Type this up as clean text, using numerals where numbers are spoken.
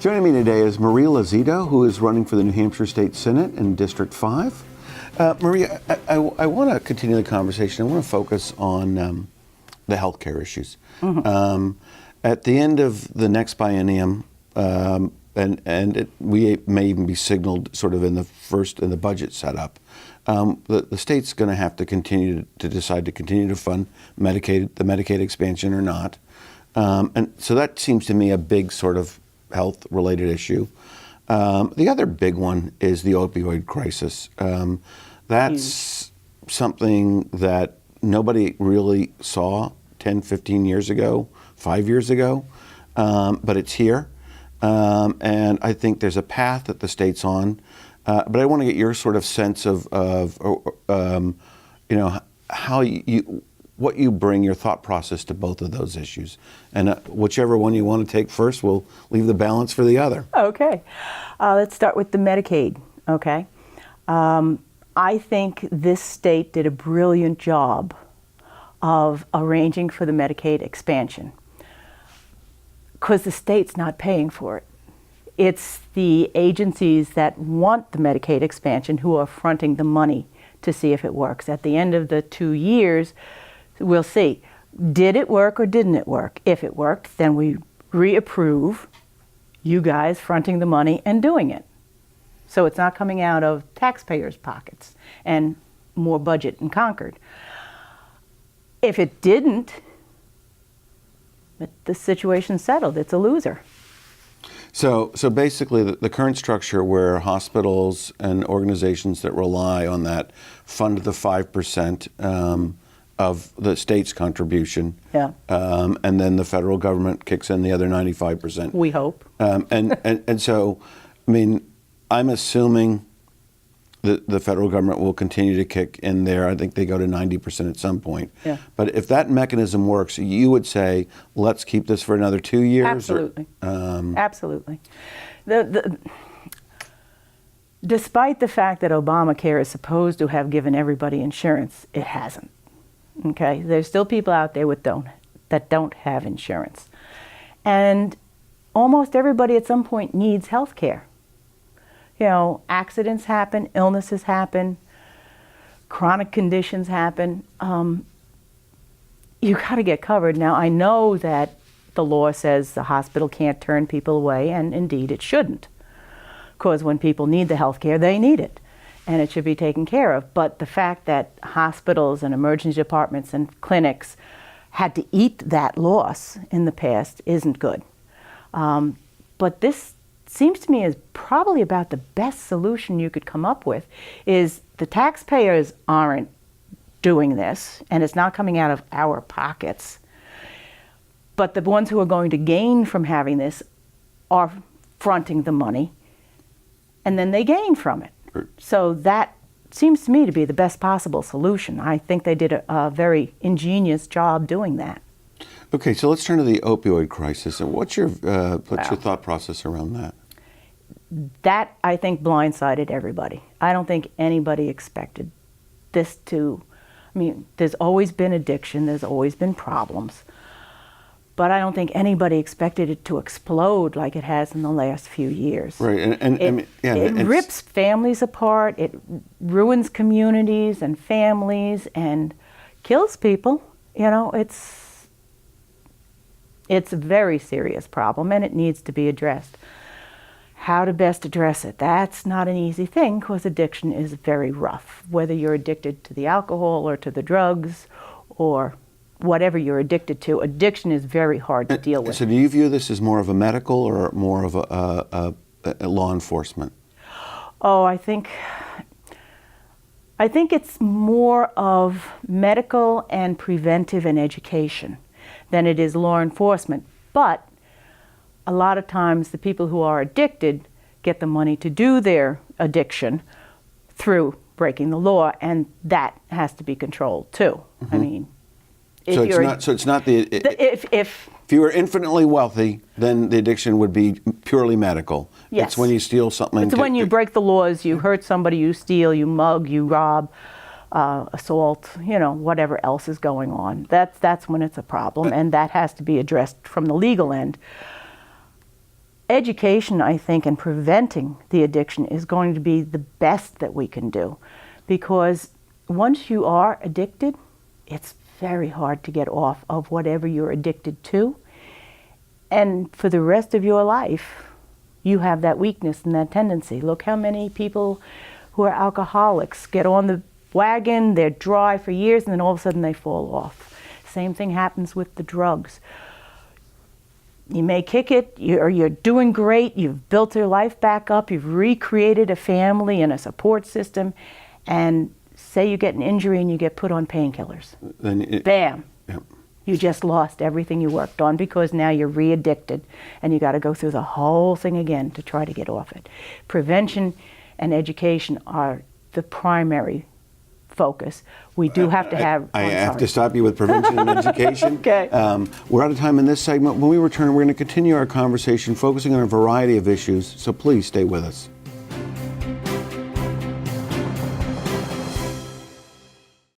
Joining me today is Maria Lozito, who is running for the New Hampshire State Senate in District 5. Maria, I want to continue the conversation. I want to focus on the healthcare issues. At the end of the next biennium, we may even be signaled sort of in the budget setup, the state's going to have to continue to decide to continue to fund the Medicaid expansion or not. And so that seems to me a big sort of health-related issue. The other big one is the opioid crisis. That's something that nobody really saw 10, 15 years ago, 5 years ago, but it's here. And I think there's a path that the state's on. But I want to get your sort of sense of how what you bring, your thought process to both of those issues. And whichever one you want to take first, we'll leave the balance for the other. Okay. Let's start with the Medicaid, okay? I think this state did a brilliant job of arranging for the Medicaid expansion because the state's not paying for it. It's the agencies that want the Medicaid expansion who are fronting the money to see if it works. At the end of the 2 years, we'll see, did it work or didn't it work? If it worked, then we reapprove you guys fronting the money and doing it. So it's not coming out of taxpayers' pockets and more budget in Concord. If it didn't, the situation's settled. It's a loser. So basically the current structure where hospitals and organizations that rely on that fund the 5% of the state's contribution, and then the federal government kicks in the other 95%. We hope. And so, I mean, I'm assuming that the federal government will continue to kick in there. I think they go to 90% at some point. Yeah. But if that mechanism works, you would say, let's keep this for another 2 years? Absolutely. Absolutely. Despite the fact that Obamacare is supposed to have given everybody insurance, it hasn't. Okay? There's still people out there that don't have insurance. And almost everybody at some point needs health care. You know, accidents happen, illnesses happen, chronic conditions happen. You got to get covered. Now, I know that the law says the hospital can't turn people away, and indeed it shouldn't. Because when people need the health care, they need it, and it should be taken care of. But the fact that hospitals and emergency departments and clinics had to eat that loss in the past isn't good. But this seems to me is probably about the best solution you could come up with, is the taxpayers aren't doing this, and it's not coming out of our pockets. But the ones who are going to gain from having this are fronting the money, and then they gain from it. So that seems to me to be the best possible solution. I think they did a very ingenious job doing that. Okay, so let's turn to the opioid crisis. And what's your thought process around that? That, I think, blindsided everybody. I don't think anybody expected this to, I mean, there's always been addiction, there's always been problems, but I don't think anybody expected it to explode like it has in the last few years. Right, it rips families apart, it ruins communities and families and kills people. You know, it's a very serious problem and it needs to be addressed. How to best address it? That's not an easy thing because addiction is very rough. Whether you're addicted to the alcohol or to the drugs or whatever you're addicted to, addiction is very hard to deal with. So do you view this as more of a medical or more of a law enforcement? Oh, I think it's more of medical and preventive and education than it is law enforcement. But a lot of times the people who are addicted get the money to do their addiction through breaking the law, and that has to be controlled too. Mm-hmm. I mean, if you were infinitely wealthy, then the addiction would be purely medical. Yes. It's when you steal something. It's when you break the laws, you hurt somebody, you steal, you mug, you rob, assault, you know, whatever else is going on. That's when it's a problem, and that has to be addressed from the legal end. education, I think, and preventing the addiction is going to be the best that we can do, because once you are addicted, it's very hard to get off of whatever you're addicted to. And for the rest of your life, you have that weakness and that tendency. Look how many people who are alcoholics get on the wagon, they're dry for years, and then all of a sudden they fall off. Same thing happens with the drugs. You may kick it, you're doing great, you've built your life back up, you've recreated a family and a support system, and say you get an injury and you get put on painkillers. Bam! Yep. You just lost everything you worked on, because now you're re-addicted and you got to go through the whole thing again to try to get off it. Prevention and education are the primary focus. We do have to have... I have to stop you with prevention and education. Okay. We're out of time in this segment. When we return, we're going to continue our conversation focusing on a variety of issues, so please stay with us.